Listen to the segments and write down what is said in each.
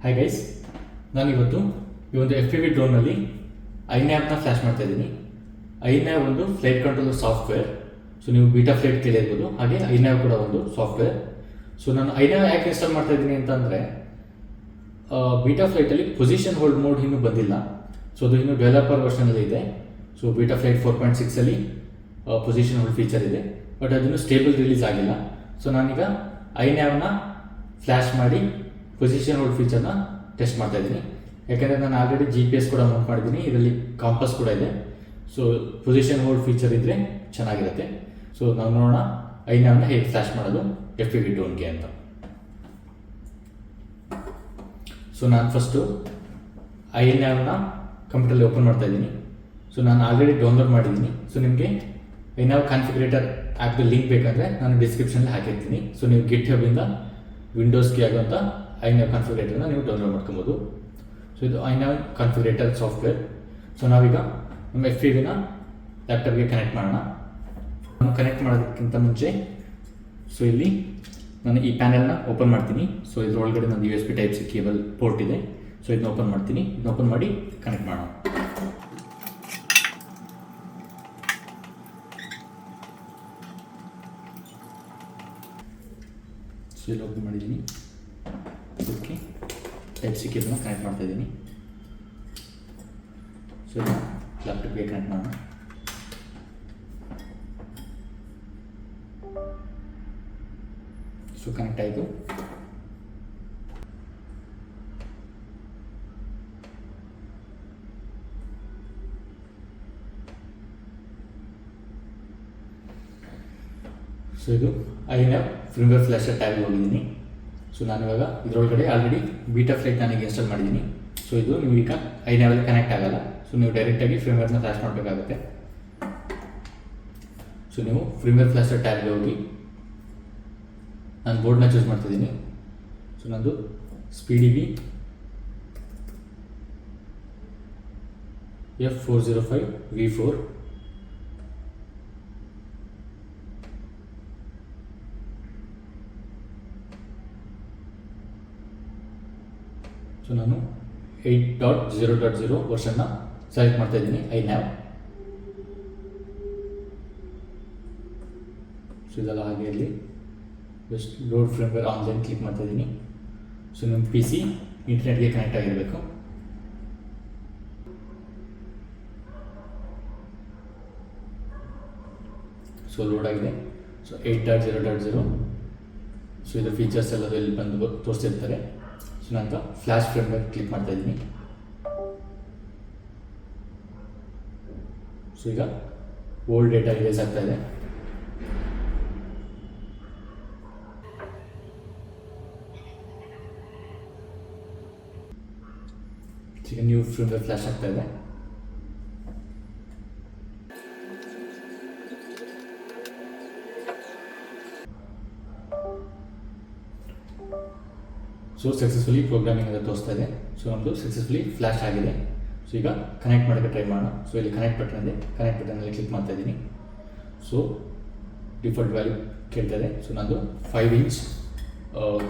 Hi guys, ನಾನಿವತ್ತು ಈ ಒಂದು FPV ಡ್ರೋನಲ್ಲಿ ಐನ್ಯಾವ್ನ ಫ್ಲ್ಯಾಶ್ ಮಾಡ್ತಾ ಇದ್ದೀನಿ. ಐನ್ಯಾವ್ ಒಂದು ಫ್ಲೈಟ್ ಕಂಟ್ರೋಲ್ ಸಾಫ್ಟ್ವೇರ್. ಸೊ ನೀವು ಬೀಟಾ ಫ್ಲೈಟ್ ಕೇಳಿರ್ಬೋದು, ಹಾಗೆ ಐನ್ಯಾವ್ ಕೂಡ ಒಂದು ಸಾಫ್ಟ್ವೇರ್. ಸೊ ನಾನು ಐನ್ಯಾವ್ ಯಾಕೆ ಇನ್ಸ್ಟಾಲ್ ಮಾಡ್ತಾ ಇದ್ದೀನಿ ಅಂತಂದರೆ, ಬೀಟಾ ಫ್ಲೈಟಲ್ಲಿ ಪೊಸಿಷನ್ ಹೋಲ್ಡ್ ಮೋಡ್ ಇನ್ನೂ ಬಂದಿಲ್ಲ. ಸೊ ಅದು ಇನ್ನೂ ಡೆವಲಪರ್ ವರ್ಷನಲ್ಲಿ ಇದೆ. So beta flight 4.6 position hold feature ಇದೆ, ಬಟ್ ಅದನ್ನು ಸ್ಟೇಬಲ್ ರಿಲೀಸ್ ಆಗಿಲ್ಲ. ಸೊ ನಾನೀಗ ಐನ್ಯಾವ್ನ ಫ್ಲ್ಯಾಶ್ ಮಾಡಿ ಪೊಸಿಷನ್ ಹೋಲ್ಡ್ ಫೀಚರ್ನ ಟೆಸ್ಟ್ ಮಾಡ್ತಾ ಇದ್ದೀನಿ. ಯಾಕೆಂದರೆ ನಾನು ಆಲ್ರೆಡಿ GPS ಕೂಡ ಮೌಂಟ್ ಮಾಡಿದ್ದೀನಿ, ಇದರಲ್ಲಿ ಕಾಂಪಸ್ ಕೂಡ ಇದೆ. ಸೊ ಪೊಸಿಷನ್ ಹೋಲ್ಡ್ ಫೀಚರ್ ಇದ್ದರೆ ಚೆನ್ನಾಗಿರುತ್ತೆ. ಸೊ ನಾವು ನೋಡೋಣ ಐನ್ಯಾವ್ನ ಹೇಗೆ ಫ್ಲ್ಯಾಶ್ ಮಾಡೋದು FPV ಡ್ರೋನ್ಗೆ ಅಂತ. ಸೊ ನಾನು ಫಸ್ಟು ಐನ್ಯಾವ್ನ ಕಂಪ್ಯೂಟರಲ್ಲಿ ಓಪನ್ ಮಾಡ್ತಾ ಇದ್ದೀನಿ. ಸೊ ನಾನು ಆಲ್ರೆಡಿ ಡೌನ್ಲೋಡ್ ಮಾಡಿದ್ದೀನಿ. ಸೊ ನಿಮಗೆ ಐನ್ಯಾವ್ ಕಾನ್ಫಿಗರೇಟರ್ ಆ್ಯಪ್ಗೆ ಲಿಂಕ್ ಬೇಕಂದರೆ ನಾನು ಡಿಸ್ಕ್ರಿಪ್ಷನಲ್ಲಿ ಹಾಕಿರ್ತೀನಿ. ಸೊ ನೀವು ಗಿಟ್ಹಬ್ಬಿಂದ ವಿಂಡೋಸ್ಗೆ ಆಗುವಂಥ ಐನ್ಯಾವ್ ಕಾನ್ಫಿಗರೇಟರ್ನ ನೀವು ಡೌನ್ಲೋಡ್ ಮಾಡ್ಕೊಬೋದು. ಸೊ ಇದು ಐನ್ಯಾವ್ ಕಾನ್ಫಿಗರೇಟರ್ ಸಾಫ್ಟ್ವೇರ್. ಸೊ ನಾವೀಗ ನಮ್ಮ FPVನ ಲ್ಯಾಪ್ಟಾಪ್ಗೆ ಕನೆಕ್ಟ್ ಮಾಡೋಣ. ನಾನು ಕನೆಕ್ಟ್ ಮಾಡೋದಕ್ಕಿಂತ ಮುಂಚೆ ಸೊ ಇಲ್ಲಿ ನಾನು ಈ ಪ್ಯಾನೆಲ್ನ ಓಪನ್ ಮಾಡ್ತೀನಿ. ಸೊ ಇದರೊಳಗಡೆ ನನ್ನ USB Type-C ಕೇಬಲ್ ಪೋರ್ಟ್ ಇದೆ. ಸೊ ಇದನ್ನ ಓಪನ್ ಮಾಡ್ತೀನಿ. ಇದನ್ನ ಓಪನ್ ಮಾಡಿ ಕನೆಕ್ಟ್ ಮಾಡೋಣ. ಸೊ ಇಲ್ಲಿ ಓಪನ್ ಮಾಡಿದ್ದೀನಿ. ಓಕೆ, Type-C ಕೇಬಲ್ನ ಕನೆಕ್ಟ್ ಮಾಡ್ತಾ ಇದ್ದೀನಿ. ಸೊ ಇದನ್ನ ಲ್ಯಾಪ್ಟಾಪ್ಗೆ ಕನೆಕ್ಟ್ ಮಾಡೋಣ. ಸೊ ಕನೆಕ್ಟ್ ಆಯಿತು. ಸೊ ಇದು ಐನ್ಯಾವ್ ಫರ್ಮ್ವೇರ್ ಫ್ಲ್ಯಾಶರ್ ಟ್ಯಾಬ್ಗೆ ಹೋಗಿದ್ದೀನಿ. ಸೊ ನಾನು ಇವಾಗ ಇದರೊಳಗಡೆ ಆಲ್ರೆಡಿ ಬೀಟಾ ಫ್ಲೈಟ್ ನನಗೆ ಇನ್ಸ್ಟಾಲ್ ಮಾಡಿದ್ದೀನಿ. ಸೊ ಇದು ನೀವು ಈಗ ಐನ್ಯಾವಲ್ಲಿ ಕನೆಕ್ಟ್ ಆಗಲ್ಲ. ಸೊ ನೀವು ಡೈರೆಕ್ಟಾಗಿ ಫರ್ಮ್ವೇರ್ನ ಫ್ಲ್ಯಾಶ್ ಮಾಡಬೇಕಾಗುತ್ತೆ. ಸೊ ನೀವು ಫರ್ಮ್ವೇರ್ ಫ್ಲ್ಯಾಶರ್ ಟ್ಯಾಬ್ಗೆ ಹೋಗಿ ನಾನು ಬೋರ್ಡ್ನ ಚೂಸ್ ಮಾಡ್ತಿದ್ದೀನಿ. ಸೊ ನಂದು SpeeDV F405 V4. ಸೊ ನಾನು 8.0.0 ವರ್ಷನ್ನ ಸೆಲೆಕ್ಟ್ ಮಾಡ್ತಾ ಇದ್ದೀನಿ ಐನ್ಯಾವ್. ಸೊ ಇದೆಲ್ಲ ಹಾಗೆ ಇರಲಿ. Just load firmware online click ಮಾಡ್ತಾ ಇದ್ದೀನಿ. ಸೊ ನಿಮ್ಮ PC ಇಂಟರ್ನೆಟ್ಗೆ ಕನೆಕ್ಟ್ ಆಗಿರಬೇಕು. ಸೊ ಲೋಡ್ ಆಗಿದೆ. ಸೊ 8.0.0. ಸೊ ಇದರ ಫೀಚರ್ಸ್ ಎಲ್ಲದು ಇಲ್ಲಿ ಬಂದು ತೋರಿಸ್ತಿರ್ತಾರೆ. ಸೊ ನಾನು ಫ್ಲ್ಯಾಶ್ ಫರ್ಮ್ವೇರ್ ಕ್ಲಿಕ್ ಮಾಡ್ತಾ ಇದ್ದೀನಿ. ಸೊ ಈಗ ಓಲ್ಡ್ ಡೇಟಾ ಇರೇಸ್ ಆಗ್ತಾ ಇದೆ. ಈಗ ನ್ಯೂ ಫರ್ಮ್ವೇರ್ ಫ್ಲ್ಯಾಶ್ ಆಗ್ತಾ ಇದೆ. ಸೊ ಸಕ್ಸಸ್ಫುಲಿ ಪ್ರೋಗ್ರಾಮಿಂಗ್ ಅಂತ ತೋರಿಸ್ತಾ ಇದೆ. ಸೊ ನಮ್ಮದು ಸಕ್ಸಸ್ಫುಲಿ ಫ್ಲ್ಯಾಶ್ ಆಗಿದೆ. ಸೊ ಈಗ ಕನೆಕ್ಟ್ ಮಾಡೋಕ್ಕೆ ಟ್ರೈ ಮಾಡೋಣ. ಸೊ ಇಲ್ಲಿ ಕನೆಕ್ಟ್ ಬಟನ್ ಇದೆ. ಕನೆಕ್ಟ್ ಬಟನಲ್ಲಿ ಕ್ಲಿಕ್ ಮಾಡ್ತಾ ಇದ್ದೀನಿ. ಸೊ ಡಿಫಾಲ್ಟ್ ವ್ಯಾಲ್ಯೂ ಕೇಳ್ತಾ ಇದೆ. ಸೊ ನಂದು 5 ಇಂಚ್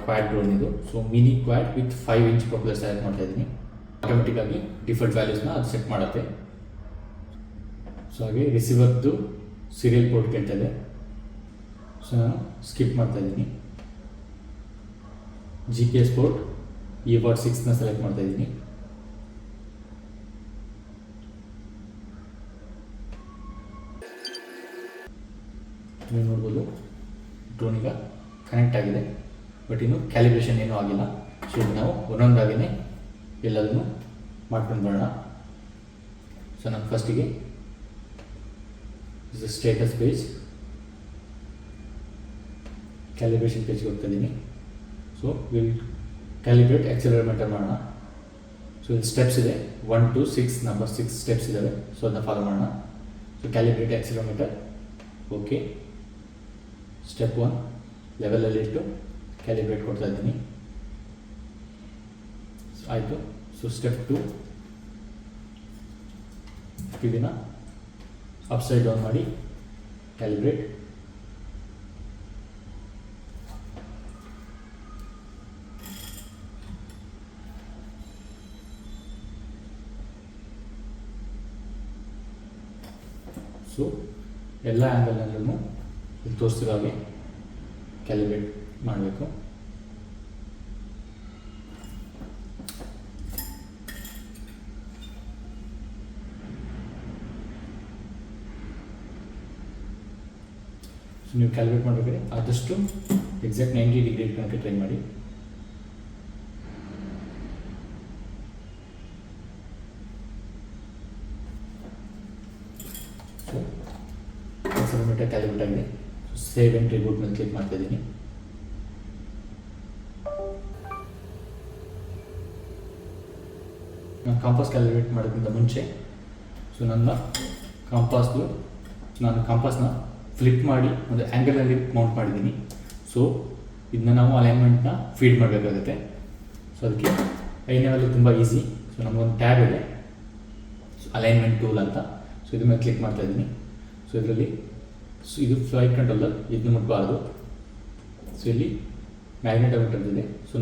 ಕ್ವಾಡ್ ಡ್ರೋನ್ ಇದು. So mini Quad with 5 inch propeller select ಮಾಡ್ತಾ ಇದ್ದೀನಿ. ಆಟೋಮೆಟಿಕ್ಕಾಗಿ ಡಿಫಾಲ್ಟ್ ವ್ಯಾಲ್ಯೂಸ್ನ ಅದು ಸೆಟ್ ಮಾಡುತ್ತೆ. ಸೊ ಹಾಗೆ ರಿಸೀವರ್ದು ಸೀರಿಯಲ್ ಪೋರ್ಟ್ ಕೇಳ್ತಾ ಇದೆ. ಸೊ ನಾನು ಸ್ಕಿಪ್ ಮಾಡ್ತಾ ಇದ್ದೀನಿ. GPS ಪೋರ್ಟ್ E.6ನ ಸೆಲೆಕ್ಟ್ ಮಾಡ್ತಾ ಇದ್ದೀನಿ. ನೀವು ನೋಡ್ಬೋದು ಡ್ರೋನ್ ಈಗ ಕನೆಕ್ಟ್ ಆಗಿದೆ, ಬಟ್ ಇನ್ನು ಕ್ಯಾಲಿಬ್ರೇಷನ್ ಏನೂ ಆಗಿಲ್ಲ. ಸೊ ಇದು ನಾವು ಒಂದೊಂದಾಗಿಯೇ ಎಲ್ಲದನ್ನು ಮಾಡ್ಕೊಂಡು ಬರೋಣ. ಸೊ ನಾನು ಫಸ್ಟಿಗೆ ಸ್ಟೇಟಸ್ ಪೇಜ್, ಕ್ಯಾಲಿಬ್ರೇಷನ್ ಪೇಜ್ಗೆ ಹೋಗ್ತಾ ಇದ್ದೀನಿ. ಸೊ ವಿಲ್ ಕ್ಯಾಲಿಬ್ರೇಟ್ ಆಕ್ಸೆಲರೋಮೀಟರ್ ಮಾಡೋಣ. ಸೊ ಇಲ್ಲಿ ಸ್ಟೆಪ್ಸ್ ಇದೆ, 1 to 6 ನಂಬರ್ 6 ಸ್ಟೆಪ್ಸ್ ಇದ್ದಾವೆ. ಸೊ ಅದನ್ನ ಫಾಲೋ ಮಾಡೋಣ. So calibrate accelerometer, okay. Step 1 ಲೆವೆಲಲ್ಲಿ ಇಟ್ಟು ಕ್ಯಾಲಿಬ್ರೇಟ್ ಕೊಡ್ತಾ ಇದ್ದೀನಿ. ಆಯಿತು. ಸೊ ಸ್ಟೆಪ್ 2 FPVನ ಅಪ್ಸೈಡ್ ಡೌನ್ ಮಾಡಿ ಕ್ಯಾಲಿಬ್ರೇಟ್. ಸೊ ಎಲ್ಲ ಆ್ಯಂಗಲ್ನಲ್ಲೂ ಇಲ್ಲಿ ತೋರಿಸ್ತಿರೋ ಹಾಗೆ ಕ್ಯಾಲಿಬ್ರೇಟ್ ಮಾಡಬೇಕು. ಸೊ ನೀವು ಕ್ಯಾಲ್ಕುಲೇಟ್ ಮಾಡಬೇಕಾದ್ರೆ ಆದಷ್ಟು ಎಕ್ಸಾಕ್ಟ್ 90 ಡಿಗ್ರಿ ಇಟ್ಕೊಳಕ್ಕೆ ಟ್ರೈ ಮಾಡಿ. ಸೊ ಆಕ್ಸೆಲೆರೋಮೀಟರ್ ಕ್ಯಾಲ್ಕುಲೇಟ್ ಆಗಿದೆ. ಸೇವ್ ಆ್ಯಂಡ್ ರಿಬೂಟ್ ಮೇಲೆ ಕ್ಲಿಕ್ ಮಾಡ್ತಾ ಇದ್ದೀನಿ. ನಾನು ಕಾಂಪಾಸ್ ಕ್ಯಾಲ್ಕುಲೇಟ್ ಮಾಡೋದ್ರಿಂದ ಮುಂಚೆ ನಾನು ಕಾಂಪಾಸ್ನ ಫ್ಲಿಪ್ ಮಾಡಿ ಒಂದು ಆ್ಯಂಗಲಲ್ಲಿ ಮೌಂಟ್ ಮಾಡಿದ್ದೀನಿ. ಸೊ ಇದನ್ನ ನಾವು ಅಲೈನ್ಮೆಂಟ್ನ ಫೀಡ್ ಮಾಡಬೇಕಾಗುತ್ತೆ. ಸೊ ಅದಕ್ಕೆ ಐನವಲ್ಲಿ ತುಂಬ ಈಸಿ. ಸೊ ನಮಗೊಂದು ಟ್ಯಾಬ್ ಇದೆ, ಅಲೈನ್ಮೆಂಟ್ ಟೂಲ್ ಅಂತ. ಸೊ ಇದ್ರ ಮೇಲೆ ಕ್ಲಿಕ್ ಮಾಡ್ತಾ ಇದ್ದೀನಿ. ಸೊ ಇದರಲ್ಲಿ ಇದು ಫ್ಲೈಟ್ ಕಂಟ್ರೋಲರ್, ಇದನ್ನು ಮುಟ್ಬಾರ್ದು. ಸೊ ಇಲ್ಲಿ ಮ್ಯಾಗ್ನೆಟೋಮೀಟರ್ ಇದೆ. ಸೊ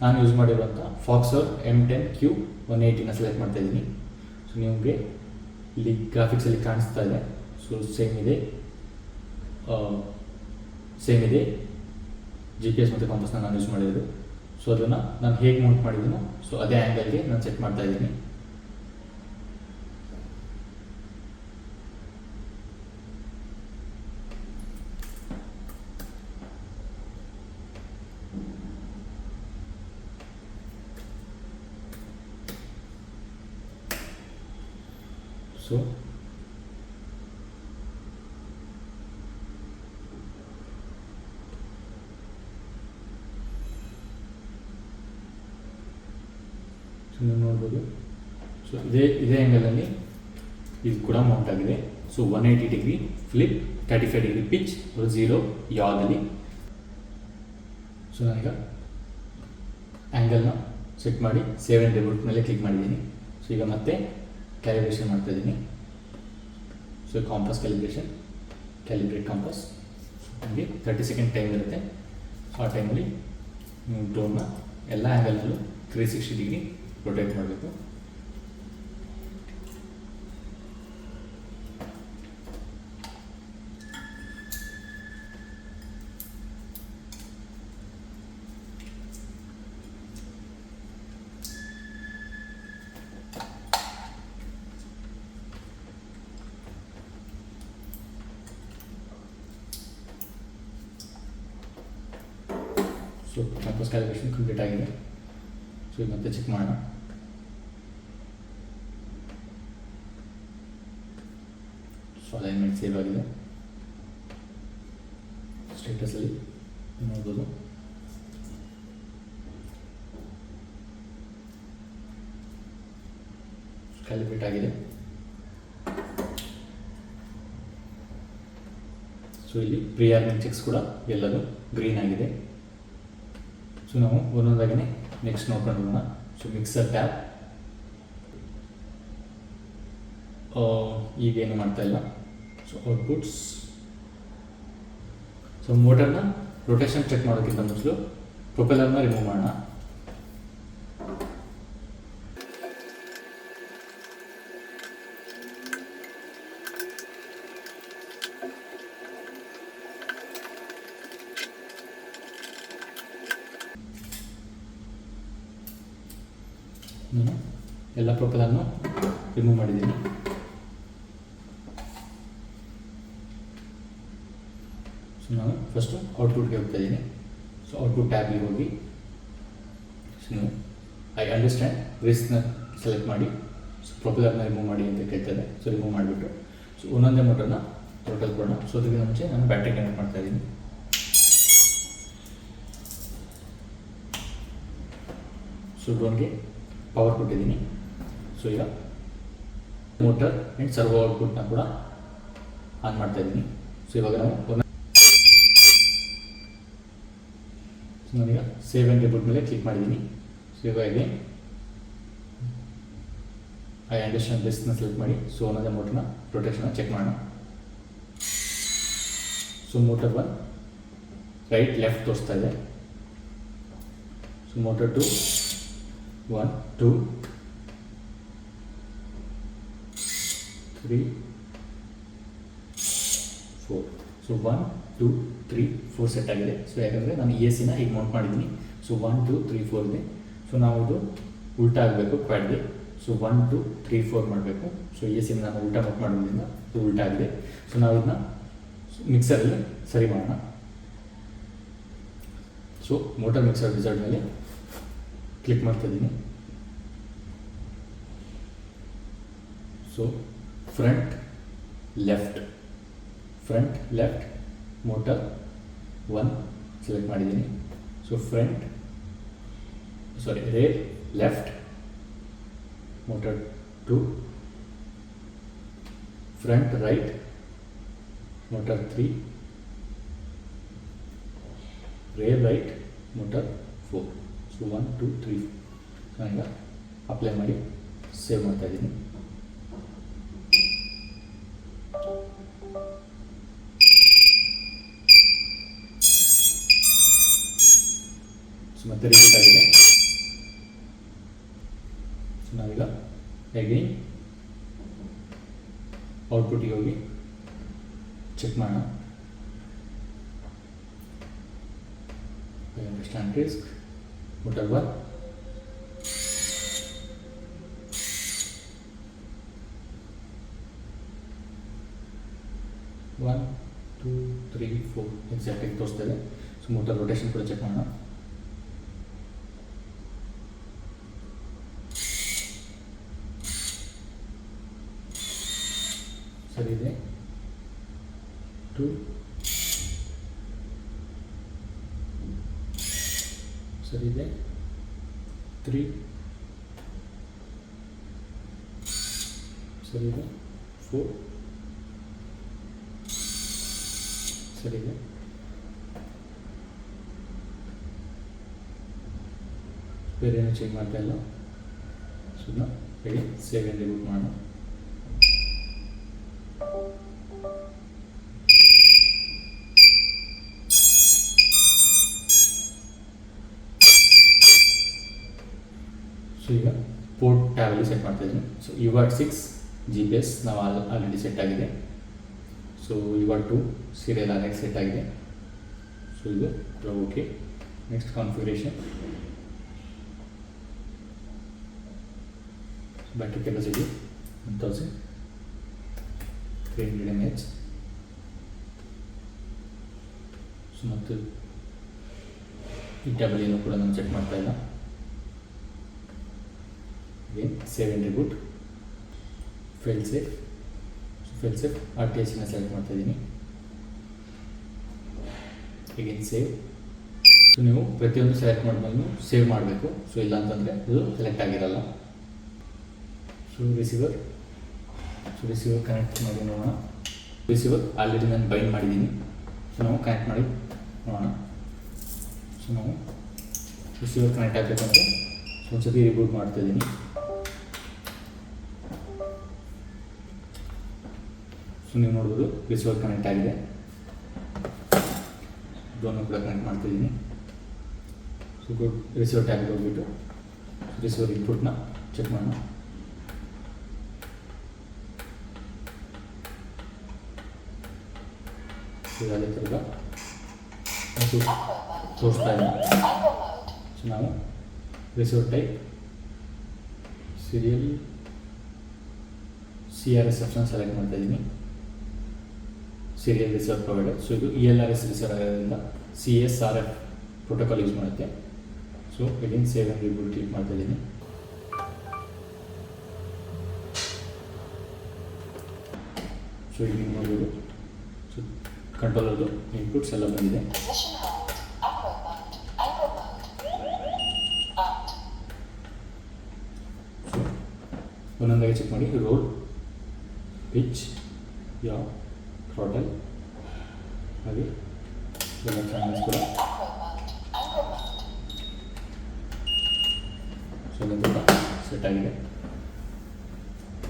ನಾನು ಯೂಸ್ ಮಾಡಿರುವಂಥ ಫಾಕ್ಸರ್ M10Q180ನ ಸೆಲೆಕ್ಟ್ ಮಾಡ್ತಾ ಇದ್ದೀನಿ. ಸೊ ನಿಮಗೆ ಇಲ್ಲಿ ಗ್ರಾಫಿಕ್ಸಲ್ಲಿ ಕಾಣಿಸ್ತಾ ಇದೆ. ಸೊ ಸೇಮ್ ಇದೆ GPS ಮತ್ತು ಕಾಂಪಾಸ್ನ ನಾನು ಯೂಸ್ ಮಾಡಿರೋದು. ಸೊ ಅದನ್ನು ನಾನು ಹೇಗೆ ಮೌಂಟ್ ಮಾಡಿದ್ದೀನೋ ಸೊ ಅದೇ ಆ್ಯಂಗಲ್ಗೆ ನಾನು ಸೆಟ್ ಮಾಡ್ತಾ ಇದ್ದೀನಿ. ಸೊ ನೀವು ನೋಡ್ಬೋದು. ಸೊ ಇದೇ ಆ್ಯಂಗಲಲ್ಲಿ ಇದು ಕೂಡ ಮೌಂಟ್ ಆಗಿದೆ. So 180 degree flip, 35 degree pitch, 0 ಯಾವ್ದಲ್ಲಿ. ಸೊ ನಾನೀಗ ಆ್ಯಂಗಲ್ನ ಸೆಟ್ ಮಾಡಿ ಸೇವ್ ಆ್ಯಂಡ್ ರಿಬೂಟ್ ಮೇಲೆ ಕ್ಲಿಕ್ ಮಾಡಿದ್ದೀನಿ. ಸೊ ಈಗ ಮತ್ತೆ ಕ್ಯಾಲಿಬ್ರೇಷನ್ ಮಾಡ್ತಾ ಇದ್ದೀನಿ. ಸೊ ಕಾಂಪಾಸ್ ಕ್ಯಾಲಿಬ್ರೇಟ್ ಕಾಂಪಾಸ್ ನಮಗೆ 30 ಸೆಕೆಂಡ್ ಟೈಮ್ ಇರುತ್ತೆ. ಸೊ ಆ ಟೈಮಲ್ಲಿ ನೀವು ಡ್ರೋನ್ನ ಎಲ್ಲ ಆ್ಯಂಗಲ್ನಲ್ಲೂ 360 ಡಿಗ್ರಿ ರೊಟೇಟ್ ಮಾಡಬೇಕು. ಸೊ ಕಾಂಪಾಸ್ ಕ್ಯಾಲಿಬ್ರೇಷನ್ ಕಂಪ್ಲೀಟ್ ಆಗಿದೆ. ಸೊ ಇದು ಮತ್ತೆ ಚೆಕ್ ಮಾಡೋಣ. ಸೊ ಅಲೈನ್ಮೆಂಟ್ ಸೇವ್ ಆಗಿದೆ. ಸ್ಟೇಟಸಲ್ಲಿ ನೋಡ್ಬೋದು. ಕ್ಯಾಲಿಬ್ರೇಟ್ ಆಗಿದೆ. ಸೊ ಇಲ್ಲಿ ಪ್ರೀ ಆರ್ಮಿಂಗ್ ಚೆಕ್ಸ್ ಕೂಡ ಎಲ್ಲರೂ ಗ್ರೀನ್ ಆಗಿದೆ. ಸೊ ನಾವು ಒಂದೊಂದಾಗೇ ನೆಕ್ಸ್ಟ್ ನೋಡ್ಕೊಂಡು ಹೋಗೋಣ. ಸೊ ಮಿಕ್ಸರ್ ಟ್ಯಾಬ್ ಈಗೇನು ಮಾಡ್ತಾ ಇಲ್ಲ. So outputs. ಸೊ ಮೋಟರ್ನ ರೊಟೇಷನ್ ಚೆಕ್ ಮಾಡೋಕ್ಕಿಂತ ಮೊದಲು ಪ್ರೊಪೆಲ್ಲರ್ನ ರಿಮೂವ್ ಮಾಡೋಣ. ನಾನು ಎಲ್ಲ ಪ್ರೊಪೆಲ್ಲರ್ನು ರಿಮೂವ್ ಮಾಡಿದ್ದೀನಿ. ಸೊ ನಾನು ಫಸ್ಟು ಔಟ್ಪುಟ್ಗೆ ಹೋಗ್ತಾ ಇದ್ದೀನಿ. ಸೊ ಔಟ್ಪುಟ್ ಟ್ಯಾಬ್ಗೆ ಹೋಗಿ ಸೊ ಐ ಅಂಡರ್ಸ್ಟ್ಯಾಂಡ್ ರಿಸ್ಕ್ನ ಸೆಲೆಕ್ಟ್ ಮಾಡಿ ಸೊ ಪ್ರೊಪೆಲ್ಲರ್ನ ರಿಮೂವ್ ಮಾಡಿ ಅಂತ ಕೇಳ್ತಾರೆ. ಸೊ ರಿಮೂವ್ ಮಾಡಿಬಿಟ್ಟು ಸೊ ಒಂದೊಂದೇ ಮೋಟರ್ನ ಟೋಟಲ್ ಕೊಡೋಣ. ಸೊ ಅದಕ್ಕೆ ಮುಂಚೆ ನಾನು ಬ್ಯಾಟ್ರಿ ಕನೆಕ್ಟ್ ಮಾಡ್ತಾ ಇದ್ದೀನಿ. ಸೊ ಡ್ರೋನ್ಗೆ ಪವರ್ ಕೊಟ್ಟಿದ್ದೀನಿ. ಸೊ ಈಗ ಮೋಟರ್ ಆ್ಯಂಡ್ ಸರ್ವೋ ಔಟ್ಪುಟ್ನ ಕೂಡ ಆನ್ ಮಾಡ್ತಾ ಇದ್ದೀನಿ. ಸೊ ಇವಾಗ ನಾವು ನಾನೀಗ ಸೇವ್ ಆ್ಯಂಡ್ ರಿಬೂಟ್ ಮೇಲೆ ಕ್ಲಿಕ್ ಮಾಡಿದ್ದೀನಿ. ಸೊ ಇವಾಗ ಇದೆ ಐ ಅಂಡರ್ಸ್ಟ್ಯಾಂಡ್ ರಿಸ್ಕ್ನ ಸೆಲೆಕ್ಟ್ ಮಾಡಿ ಸೊ ಒಂದೊಂದೇ ಮೋಟರ್ನ ರೊಟೇಷನ್ನ ಚೆಕ್ ಮಾಡೋಣ. ಸೊ ಮೋಟರ್ 1 ರೈಟ್ ಲೆಫ್ಟ್ ತೋರಿಸ್ತಾ ಇದೆ. ಸೊ ಮೋಟರ್ 2 1 2 3 ಸೊ 1 2 3 4 ಸೆಟ್ ಆಗಿದೆ. ಸೊ ಯಾಕಂದರೆ ನಾನು ಎ ಸಿನ ಹೀಗೆ ಮೌಂಟ್ ಮಾಡಿದ್ದೀನಿ. ಸೊ 1 2 3 4 ಇದೆ. ಸೊ ನಾವು ಇದು ಉಲ್ಟಾ ಆಗಬೇಕು ಕ್ವಾಡ್ಗೆ. ಸೊ 1 2 3 4 ಮಾಡಬೇಕು. ಸೊ ಎ ಸಿನ ನಾನು ಉಲ್ಟಾ ಮೌಂಟ್ ಮಾಡೋದ್ರಿಂದ ಇದು ಉಲ್ಟಾ ಆಗಿದೆ. ಸೊ ನಾವು ಇದನ್ನ ಮಿಕ್ಸರಲ್ಲಿ ಸರಿ ಮಾಡೋಣ. ಸೊ ಮೋಟರ್ ಮಿಕ್ಸರ್ ವಿಜಾರ್ಡ್ ಮೇಲೆ ಕ್ಲಿಕ್ ಮಾಡ್ತಾ ಇದ್ದೀನಿ. So front left motor 1 select ಮಾಡಿದ್ದೀನಿ. So rear left motor 2, front right motor 3, rear right motor 4. So 1 2 3 ನಾನೀಗ ಅಪ್ಲೈ ಮಾಡಿ ಸೇವ್ ಮಾಡ್ತಾ ಇದ್ದೀನಿ. ಸೊ ಮತ್ತೆ ರಿಪೀಟ್ ಆಗಿದೆ. ಸೊ ನಾವೀಗ ಅಗೈನ್ ಔಟ್ಪುಟ್ಟಿಗೆ ಹೋಗಿ ಚೆಕ್ ಮಾಡೋಣ. ಅಂಡರ್ಸ್ಟ್ಯಾಂಡ್ ರಿಸ್ಕ್ ಮೋಟರ್ 1, ಒನ್ 2 3 4 ಎಕ್ಸಾಕ್ಟಾಗಿ ತೋರಿಸ್ತೇವೆ. ಸೊ ಮೋಟರ್ ರೊಟೇಷನ್ ಕೂಡ ಚೆಕ್ ಮಾಡೋಣ. ಸರಿ ಇದೆ. 2 ಸರಿ ಇದೆ. 3 ಸರಿ ಇದೆ. 4 ಸರಿ ಇದೆ. ಬೇರೆ ಏನು ಚೇಂಜ್ ಮಾಡ್ತಾ ಇಲ್ಲ. ಸುಮ್ಮನೆ ಹೇಳಿ ಸೇವ್ ಎಂದು ರಿಬೂಟ್ ಮಾಡೋಣ. ಸೊ ಈಗ ಪೋರ್ಟ್ ಟ್ಯಾಬಲ್ಲಿ ಸೆಟ್ ಮಾಡ್ತಾ ಇದ್ದೀನಿ. ಸೊ UART 6 GPS ನಾವು ಆಲ್ರೆಡಿ ಸೆಟ್ ಆಗಿದೆ. So UART 2 serial RX set ಆಗಿದೆ. ಸೊ ಇದು okay. Next configuration, battery capacity 1300 mAh. So ಮತ್ತು ಈ ಟ್ಯಾಬಲ್ಲಿ ಏನೂ ಕೂಡ ನಾನು ಚೆಕ್ ಮಾಡ್ತಾ ಇಲ್ಲ. Again save and reboot. Fail safe RTS select ಮಾಡ್ತಾ ಇದ್ದೀನಿ. Again save. ಸೊ ನೀವು ಪ್ರತಿಯೊಂದು ಸೆಲೆಕ್ಟ್ ಮಾಡಿದ್ಮೇಲೆ ಸೇವ್ ಮಾಡಬೇಕು. ಸೊ ಇಲ್ಲ ಅಂತಂದರೆ ಅದು ಸೆಲೆಕ್ಟ್ ಆಗಿರಲ್ಲ. ಸೊ ರಿಸೀವರ್ ಕನೆಕ್ಟ್ ಮಾಡಿ ನೋಡೋಣ. ರಿಸೀವರ್ ಆಲ್ರೆಡಿ ನಾನು ಬೈಂಡ್ ಮಾಡಿದ್ದೀನಿ. ಸೊ ನಾವು ಕನೆಕ್ಟ್ ಮಾಡಿ ನೋಡೋಣ. ಸೊ ನಾವು ರಿಸೀವರ್ ಕನೆಕ್ಟ್ ಆಗಬೇಕಂದ್ರೆ ಒಂದ್ಸತಿ ರಿಬೂಟ್ ಮಾಡ್ತಾ ಇದ್ದೀನಿ. ಸೊ ನೀವು ನೋಡ್ಬೋದು ರಿಸೀವರ್ ಕನೆಕ್ಟ್ ಆಗಿದೆ. ಇದನ್ನು ಕೂಡ ಕನೆಕ್ಟ್ ಮಾಡ್ತಿದ್ದೀನಿ. ಸೊ ರಿಸೀವರ್ ಟ್ಯಾಬ್ಗೆ ಹೋಗ್ಬಿಟ್ಟು ರಿಸೀವರ್ ಇನ್ಪುಟ್ನ ಚೆಕ್ ಮಾಡೋಣ. ಅದೇ ಥರದ ತೋರಿಸ್ತಾ ಇಲ್ಲ. ಸೊ ನಾವು receiver type serial CRSF select ಮಾಡ್ತಾ ಇದ್ದೀನಿ. Serial receiver provider. ಸೊ ಇದು ELRS ರಿಸೀವರ್ ಆಗೋದ್ರಿಂದ CSRF ಪ್ರೋಟೋಕಾಲ್ ಯೂಸ್ ಮಾಡುತ್ತೆ. So again save and reboot click ಮಾಡ್ತಾ ಇದ್ದೀನಿ. ಸೊ ಈಗ ನೀವು ನೋಡ್ಬೋದು. ಸೊ ಕಂಟ್ರೋಲರ್ದು ಇನ್ಪುಟ್ಸ್ ಎಲ್ಲ ಬಂದಿದೆ. ಸೊ ಒಂದೊಂದಾಗಿ ಚೆಕ್ ಮಾಡಿ. ರೋಲ್, ಪಿಚ್, ಯಾವ ಥ್ರಾಟಲ್ ಹಾಗೆ ಎಲ್ಲ ಚಾನಲ್ಸ್ ಕೂಡ ಸೊ ಎಲ್ಲ ಕೂಡ ಸೆಟ್ ಆಗಿದೆ.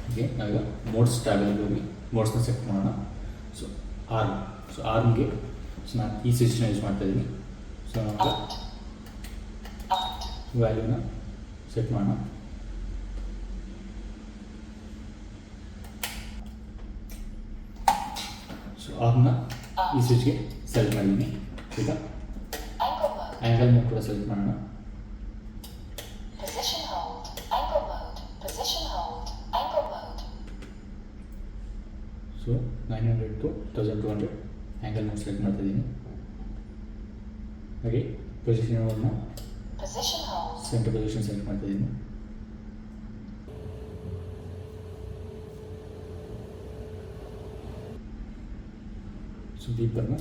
ಹೀಗೆ ನಾವೀಗ ಮೋಡ್ಸ್ ಟ್ಯಾಬಲ್ಲಿ ಹೋಗಿ ಮೋಡ್ಸ್ನ ಸೆಟ್ ಮಾಡೋಣ. ಸೊ ಆರ್ಮ್ಗೆ ಸೊ ನಾನು ಈ ಸ್ವಿಚ್ನ ಯೂಸ್ ಮಾಡ್ತಾ ಇದ್ದೀನಿ. ಸೊ ನಾವು ವ್ಯಾಲ್ಯೂನ ಸೆಟ್ ಮಾಡೋಣ. ಸೊ ಆರ್ಮ್ನ ಈ ಸ್ವಿಚ್ಗೆ ಸೆಲೆಕ್ಟ್ ಮಾಡಿದ್ದೀನಿ. ಈಗ ಆ್ಯಂಗಲ್ ಮೋಡ್ ಕೂಡ ಸೆಲೆಕ್ಟ್ ಮಾಡೋಣ. So 900 to 1200 angle mode select ಮಾಡ್ತಾ ಇದ್ದೀನಿ. ಹಾಗೆ ಪೊಸಿಷನ್ ಮೋಡ್ನ ಸೆಂಟರ್ ಪೊಸಿಷನ್ ಸೆಲೆಕ್ಟ್ ಮಾಡ್ತಾ ಇದ್ದೀನಿ. ಸೊ ಬೀಪರ್ನ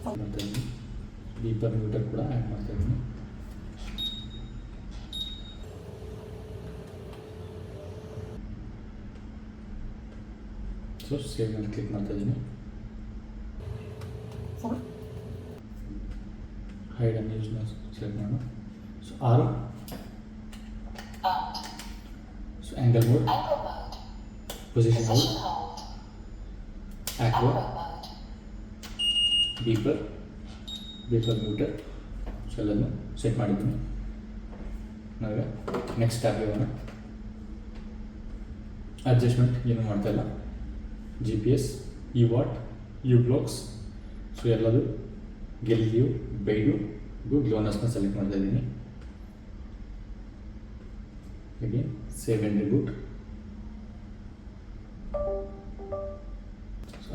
ಮಾಡ್ತಾ ಇದ್ದೀನಿ. ಬೀಪರ್ ಮ್ಯೂಟರ್ ಕೂಡ ಆ್ಯಡ್ ಮಾಡ್ತಾ ಇದ್ದೀನಿ. ಸೊ ಸೇವ್ ಮೇಲೆ ಕ್ಲಿಕ್ ಮಾಡ್ತಾ ಇದ್ದೀನಿ. ಹೈಡ್ ಆ್ಯಂಡ್ ಯೂಸ್ನ ಸೆಲೆಕ್ಟ್ ಮಾಡೋಣ. So 6. So angle mode, position mode, acro, beeper muter ಎಲ್ಲನೂ ಸೆಟ್ ಮಾಡಿದ್ದೀನಿ. ನಾವೀಗ ನೆಕ್ಸ್ಟ್ ಟ್ಯಾಬ್ಗೆ ಹೋಗೋಣ. ಅಡ್ಜಸ್ಟ್ಮೆಂಟ್ ಏನು ಮಾಡ್ತಾ ಇಲ್ಲ. GPS, ವಾಟ್, ಬ್ಲಾಕ್ಸ್, ಸೊ ಎಲ್ಲದು ಗೆಲ್ಲಿಯು ಬೈಡು ಗ್ಲೋನಸ್ನ ಸೆಲೆಕ್ಟ್ ಮಾಡ್ತಾ ಇದ್ದೀನಿ. ಹಾಗೆ save and reboot.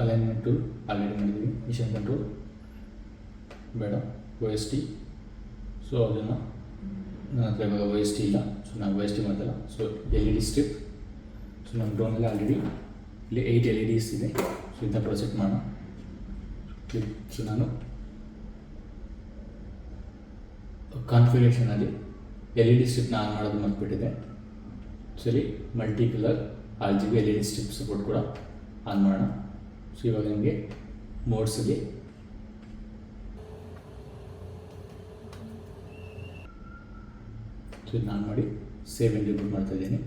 Alignment tool already ಮಾಡಿದ್ದೀವಿ. ಮಿಷನ್ ಕಂಟ್ರೋಲ್ ಬೇಡ. OST, ಸೊ ಅದನ್ನು ನನ್ನ ಹತ್ರ ಇವಾಗ OST ಇಲ್ಲ, ಸೊ ನಾನು OST ಮಾಡ್ತಲ್ಲ. ಸೊ LED ಸ್ಟ್ರಿಪ್, ಸೊ ನಮ್ಮ ಡ್ರೋನಲ್ಲಿ ಆಲ್ರೆಡಿ ಇಲ್ಲಿ 8 LEDs ಇದೆ. ಸೊ ಇದನ್ನ ಕೂಡ ಸೆಟ್ ಮಾಡೋಣ. ಸೊ ನಾನು ಕಾನ್ಫಿಗರೇಷನಲ್ಲಿ LED ಸ್ಟ್ರಿಪ್ನ ಆನ್ ಮಾಡೋದು ಮರ್ತ್ಬಿಟ್ಟಿದೆ. ಸೊ ಇಲ್ಲಿ multi colour RGB LED strip support ಕೂಡ ಆನ್ ಮಾಡೋಣ. ಸೊ ಇವಾಗ ನನಗೆ ಮೋಡ್ಸಲ್ಲಿ ಸೊ ಇದನ್ನ ಆನ್ ಮಾಡಿ ಸೇವ್ ಆ್ಯಂಡ್ ರಿಬೂಟ್ ಮಾಡ್ತಾ ಇದ್ದೀನಿ.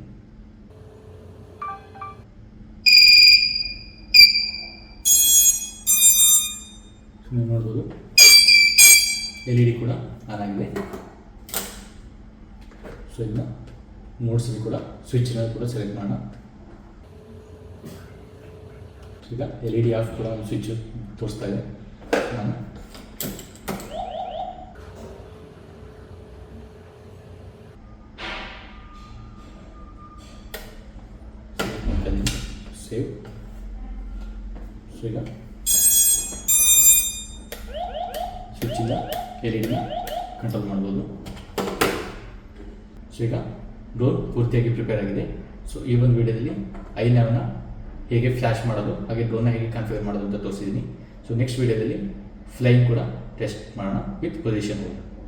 ನೀವು ನೋಡ್ಬೋದು LED ಕೂಡ ಆನ್ ಆಗಿದೆ. ಸೊ ಇದನ್ನ ಮೋಡ್ಸಲ್ಲಿ ಕೂಡ ಸ್ವಿಚ್ನ ಕೂಡ ಸೆಲೆಕ್ಟ್ ಮಾಡೋಣ. ಈಗ LED ಆಫ್ ಕೂಡ ಒಂದು ಸ್ವಿಚ್ ತೋರಿಸ್ತಾ ಇದೆ. ನಾನು ಸೇವ್. ಸೊ ಈಗ ಸ್ವಿಚ್ಚಿಂದ LEDನ ಕಂಟ್ರೋಲ್ ಮಾಡ್ಬೋದು. ಸೊ ಈಗ ಡ್ರೋನ್ ಪೂರ್ತಿಯಾಗಿ ಪ್ರಿಪೇರ್ ಆಗಿದೆ. ಸೊ ಈ ಒಂದು ವಿಡಿಯೋದಲ್ಲಿ ಐನ್ಯಾವ್ನ ಹೇಗೆ ಫ್ಲ್ಯಾಶ್ ಮಾಡೋದು ಹಾಗೆ ಡ್ರೋನ್ನ ಹೇಗೆ ಕಾನ್ಫಿಗರ್ ಮಾಡೋದು ಅಂತ ತೋರಿಸಿದ್ದೀನಿ. ಸೊ ನೆಕ್ಸ್ಟ್ ವಿಡಿಯೋದಲ್ಲಿ ಫ್ಲೈಯಿಂಗ್ ಕೂಡ ಟೆಸ್ಟ್ ಮಾಡೋಣ ವಿತ್ ಪೊಸಿಷನ್ ಮೋಡ್.